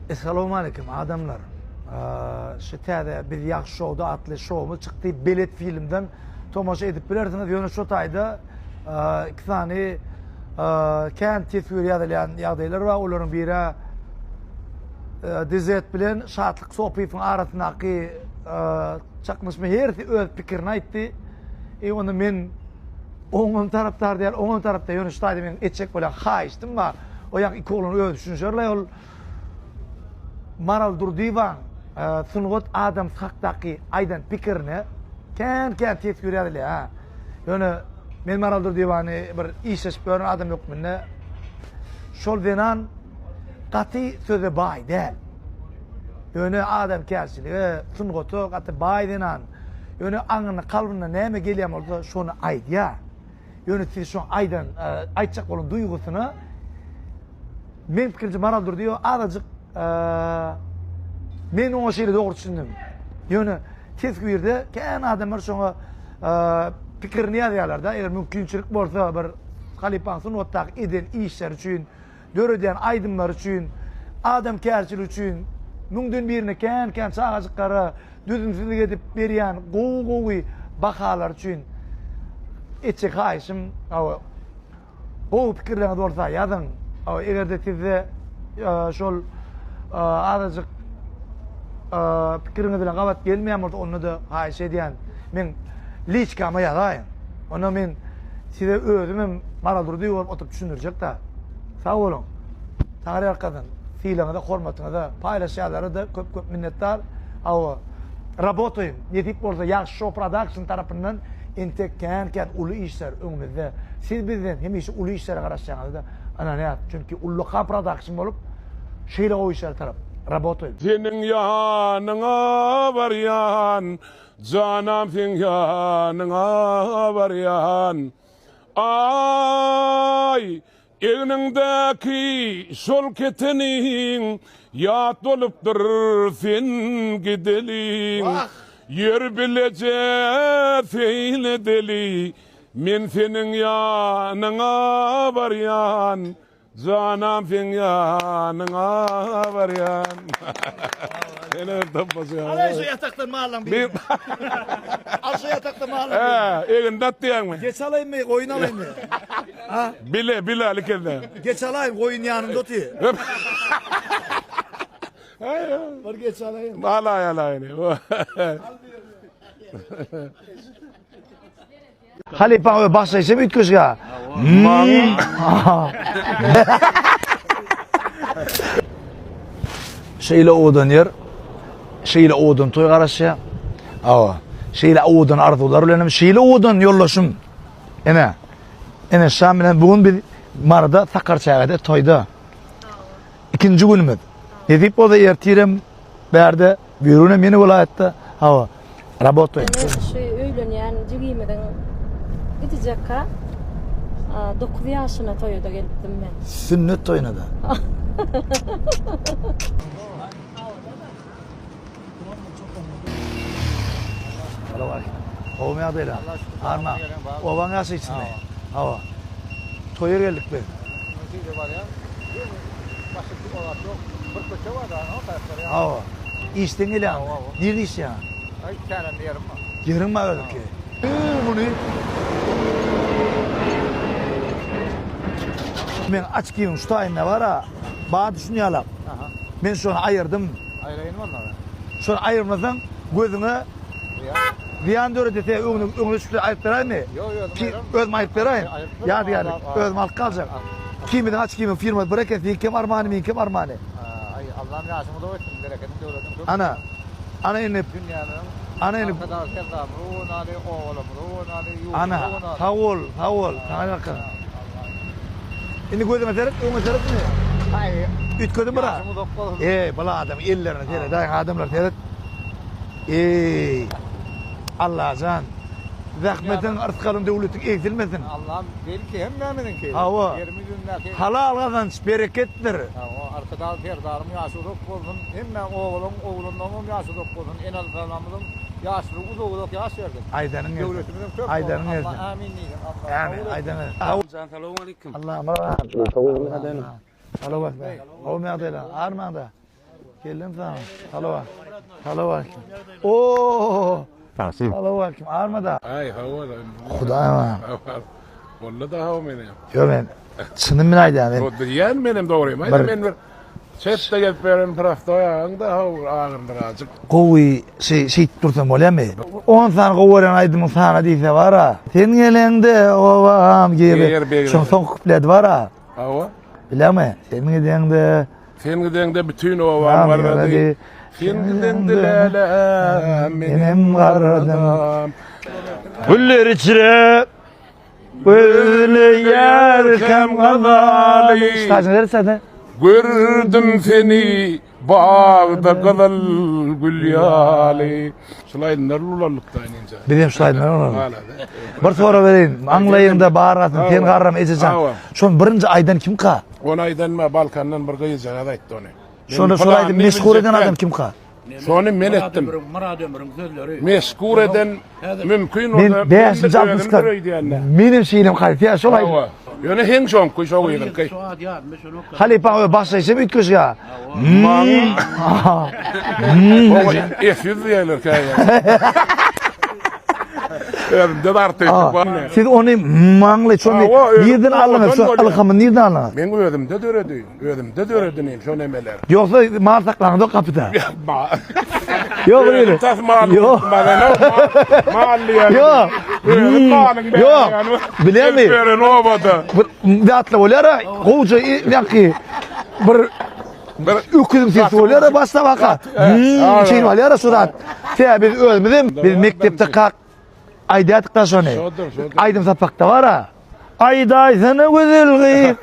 Esselamu aleyküm adamlar. Şu tede bir yaxşı şovda atlı şovumu çıktı. Belet filmden tomaşa edip bilersiniz. Yönü şu tayda iki tane kent tesvir edilen yağdaylar var. Onların biri dizet bilen şartlık sohbetin arasındaki çakmışma her öz fikrini aytdı. Onu men onun taraftar değil, onun tarafta yönü şu tayda men etçek böyle hayıştım var. O yak iki olunu öz düşünürler. Ol Maral Durdivan sungot adam haktaki aydan fikrini kan tesvir edilen. Yani men Maral Durdivan'ı bir iş yapıyorum adam yok minne. Şol denan qati sözü bay değil. Yani adam kersili sungotu qati bay denan. Yani anını kalbine neme geliyem oldu şunu aydı ya. Yani siz şu aydan aytacak olan duygusunu men fikirci Maral Durdivan azıcık men o şeyi doğru düşündüm. Yani tesvirde kan adamlar şuna fikrini yazıyorlar eğer mümkünçülük bolsa bir halipansın otak eden işler için döreden aydınlar için adam kerçil için mündün birine kan sağacıkları düzümsüzlük edip beriyan goğu bakalar için etçek hayışım o fikirlerine doğrusa yazın eğer de size şol azıcık fikirine bilen qabat gelmeyen olsa onu da hayış ediyen men liçkama yazayım onu men size özümüm Maral Durdivan oturup düşünürecek da sağ olun tarih arkadan fiilana da hormatına da paylaşanlara da köp minnettar rabotoyum yetip olsa yaxşı show production tarafından entek kan ulu işler önümüzde siz bizden hemişe ulu işlere karışacağınız da ana ne yap çünkü ulu production olup şeyle o işler taraf rabotoyum senin yanına varyan canım senin yanına varyan ay elindeki sol ketenin yat olupdur sen gidelim yer bilece feyle deli men senin yanına varyan canım senin yanına varyan ne tapası ya Alay şu yataktan mağlan bir al şu yataktan mağlan elin dattiyan mı geç alayım mı oyun alayım mı bile alikende geç alayım oyun yanımda otuyor var geç alayım alay Halipa başlayışa bir ütküzga şeyle oğdan yer şeyle oğdan toy qarasya şeyle oğdan arzular ulanım şeyle oğdan yollaşım ene Şam bilen bugün bir Marada Sakarçay'da toyda ikinci günümüz edip o da ertirem berdi buyuruna meni vilayette rabotoy öyle cigimeden gidecekka 9 yaşına toyda geldim ben. Sünnet toyuna da. Hala var. Olmaya adıyla. Arma. Ovan yası içinde. Toya geldik be. İşten gelen. Nerede iş ya? Yarım mı öyle ki? Bunu ben aç giyim şu tayinle var ha. Bana düşünüyorlar. Ben şu an ayırdım. Ayırayım onları. Şu an ayırmasan gözüne ziyan dörü dese önüne şükür ayıp vereyim mi? Yok Özüm ayıp vereyim. Yani özüm alıp kalacak. Kimiden aç giyim firma bırakın. Kim Armani kim Armani? Allah'ım yaşımı da olsun. Bereketim devletim. Ana inip. Ana inip. Ana havol. Şimdi gözüme seret, ona seret mi? Hayır. Üç gözüm bırak. Yaşımı doktor. Bala adam, ellerine seret, adamlar seret. Allah can. Zahmetin artkalın devletin eksilmesin. Allah'ım değil ki hem meminin ki. 20 günler. Halal kazanç, berekettir. Arkada ferdarım yaşlılık olsun. Hem oğlunun yaşlılık olsun. En azından yaşlılık uzak yaş verdim. Aydanın yersin. Devletimizin çok Aydanın yersin. Allah amin diyeyim. Amin. Aydanın. Selamun aleyküm. Allah'ım Allah. Allah. Allah. Olmaya adıyla. Armağan'da. Geldim sana. Halava. Halava. Oo. Nasip. Halava kim? Armada. Ay hava da. Hudayma. Valla da hava benim. Yo men. Çınım aydı yani. O diyen benim doğruyum. Haydi ben bir çette gelip benim tarafta ayağında hava ağırdır azıcık. Kowi şey tursam bolýar mı? 10 san gowaran aydym sana diýse bara. Sen gelende ovam Geýer, gibi. beýer. Şoň soň kuplet bara. Hava. Bilemmi? Sen gidende Sen gidende bütün o var vardı. Sen gidende lala benim garradım. Güller içire Böyle yerkem gazali. Stajın neresi? Gördüm seni bağda kalal gül yali. Şulayın nerlulallıkta inince. Benim şulayın nerlulallık. Hala da. Bir soru vereyim. Anlayın da bağırasın. Sen garram ezecan. Şon birinci aydan kim ka? 10 aydan mı Balkan'dan bir gıyıcan adayttı onu. Şonu şulaydı meşgul eden adam kim ka? Şonu men ettim. Meşgul eden mümkün Ben 5. almışkan. Benim şeyim kalite ya şulaydı. Yöne hen şon kuy şoğu yedin kay. Halipa başlayışım ütköş ya. Efiz diyeler kay. De artık bana. Siz onu manglı şonu nereden alınır? Şu alkamı nereden alınır? Ben ödüm de döredin. Ödüm de döredin şu nemeler. Yoksa mal saklandı kapıda. Ma. Yok öyle. Tas mal. Yok. Mal ya. Yok. Yok. Biliyor musun? Veren obada. Bir atla olara kovuca yakı. Bir öküzüm sesi olara başta baka. Şeyin olara surat. Sen biz ölmedim. Biz mektepte kalk. Ayda yatıktan sonra. Aydım sapakta var ha. Ayda sana güzel gıyım.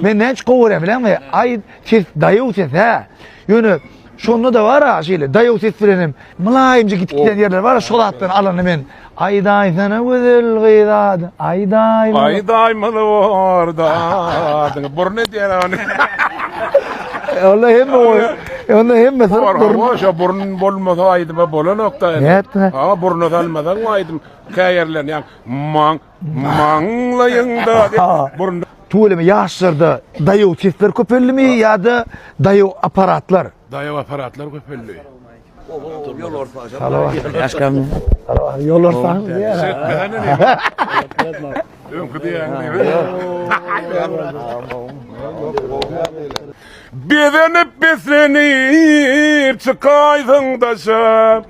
Ben ne hiç kovuram bilen mi? Ay ses dayı ses ha. Yönü şunu da var ha şeyle dayı ses verenim. Mılayımca git giden yerler var ha şolattan alanı men. Ayda sana güzel gıyım. Ayday malı orada. Burnu diyen onu. Allah hem o. Onda hem mesela Orada şu burun bolmasa aydı be bola nokta. Evet. Ama burnu dalmadan aydım. Kayerlen yani manglayında burun. tuğlemi yaşırdı. Dayı sesler köpelli mi ya da dayı aparatlar? Dayı aparatlar köpelli. Yaşkamı. Yol ortağımız ya. Önkü diyen Bedenip beslenip çıkaydın daşa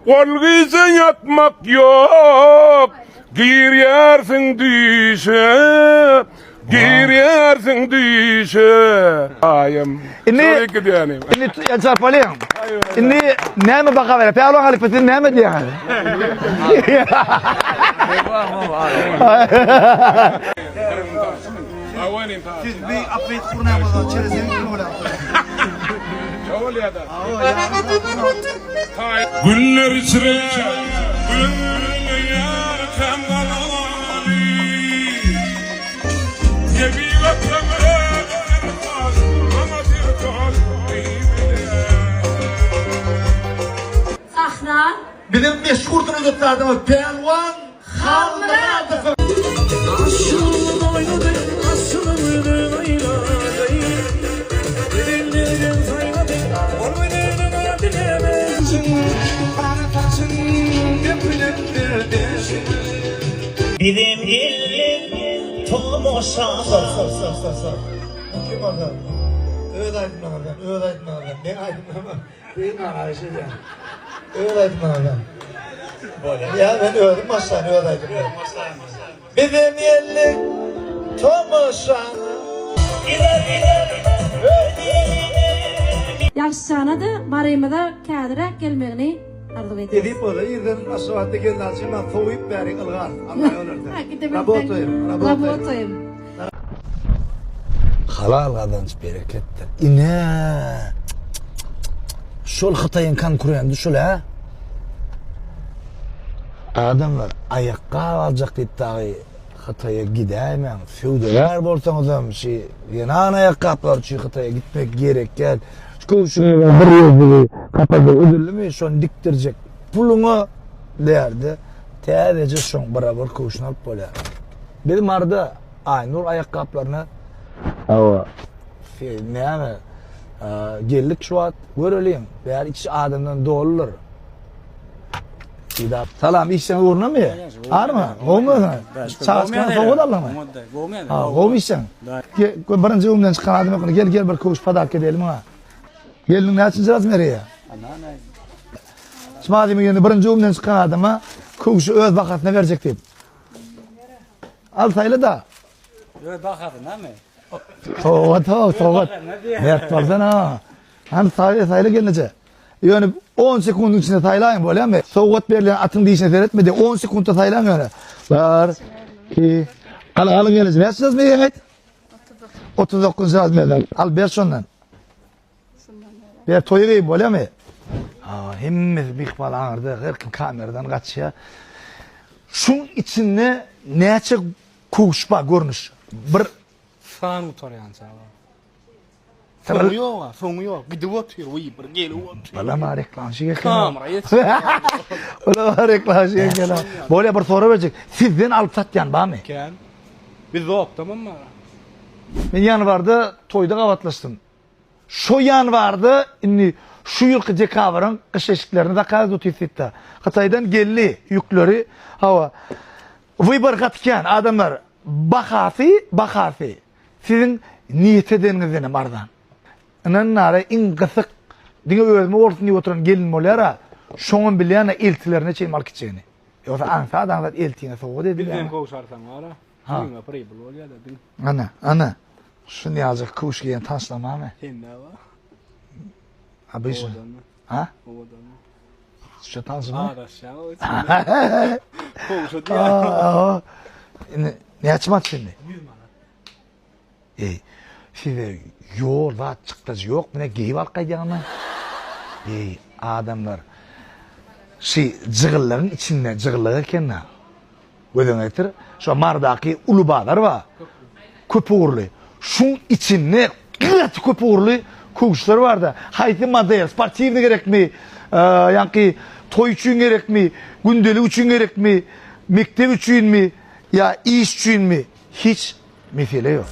Olgıysa yatmak yok Gir yersin düşe Gir yersin düşe Ayım İnni çarpalayım. İnni neyme bakavere? Peyalon halifetin neyme diye. Siz bir apet kurnamızdan çeresini kırmadan. Güller içre Güller yarkem galali Gebi vatanı Ama bir kol Sahna. Bizim meşhur tanıdıklarımız Pelvan Halmıradı. Bizim ilin tomoşası. Kim orada? Öyle aydınlanır. Öyle aydınlanır. Ben aydınlanmam. Benim arkadaşım ya. Öyle aydınlanır. Ya ben öldüm aşağı öyle aydınlanır. Bizim ilin tomoşası. Yaşçana da barayma da kadra gelmegini arzu ediyoruz. Edip orada yerden aşağı hatta geldiğinde ben soğuyup beri ılgar. Allah ölürde. Rabotoyum. Rabotoyum. Halal kazanç berekettir. İne. Şol Xitayın kan kuruyandı şol ha. Adamlar ayakka alacak iddiayı Xitay'a gidemem. Feudallar bolsanız hem şey yanan ayakkabılar için Xitay'a gitmek gerek gel. Şunu bir yıl bunu kapadı ödüllü mü şunu diktirecek pulunu derdi. Sadece şun beraber kuşunup böyle. Benim arada Aynur ayakkabılarını Ava. Ne yani Geldik şu at göreliyim. Eğer içi adamdan dolulur. Salam işten uğruna mı? Ağır mı? Olmuyor. Çağışkan soğuk da mı? Ha, o işten. Birinci umdan çıkan adam gel bir koğuş padak edelim ha. Gelin ne açacağız nereye? Şimdi yani birinci umdan çıkan adama koğuşu öz bakatına verecek deyip. Al sayılı da. Öyle bakadın ha mı? Soğuk. Evet baksana. Hani sayılı gelince. Yani 10 sekundun içinde sayılayın böyle mi? Soğuk verilen atın dişine seyretmedi. 10 sekundda sayılayın yani. Var. Ki. Alın gelince. Ne yapacağız mı Yemet? 39 yazmayalım. Al ver şundan. Bir toyu vereyim böyle mi? Hemmimiz bir ihmal ağırdı. Her kim kameradan kaçıyor. Şunun içinde neçe kuşpa görünüş. Bir Fan utorayan sana. Sonu yok, sonu yok. Gidip oturuyor, uyuyor, geliyor oturuyor. Valla mı reklamcıya gel. Kamera yetişiyor. Valla mı reklamcıya gel. Böyle bir soru verecek. Sizden alıp satyan var mı? Ken. Biz yok tamam mı? Ben yanvarda toyda kavatlaştım. Şu yanvarda şu yılki cekavarın kış eşiklerini de kaz tutuysitta. Hatay'dan gelli yükleri hava. Vıybır katken adamlar bakasi. Sizin niyet edenizden bardan. Anan nara in kısık dine özme olsun diye oturan gelin molara şoňun bilýän eltilerine çeýin marketçeni. Ýoksa ansa adamlar eltine soğuk dedi. Bizden kovşarsan var ha. Dinle parayı bul ol ya da din. Ana. Şu niýazyk kuş giyen taşlama mı? Sen ne var? Abi şu. Ha? Ovadan. Şu taşlama. Aşağı. Kovşu diye. Ne açmak şimdi? Size yol var çıktı yok mu ne geyip alkayacağına? Adamlar cığırların içinde cığırlığı kendine. Gözün etir. Şu mardaki ulu bağlar var. Köpüğürlü. Şun içinde kırat köpüğürlü kuşlar var da. Hayti model, sportivni gerek mi? Yani toy üçün gerek mi? Gündelik üçün gerek mi? Mektep üçün mi? Ya iş üçün mi? Hiç mesele yok.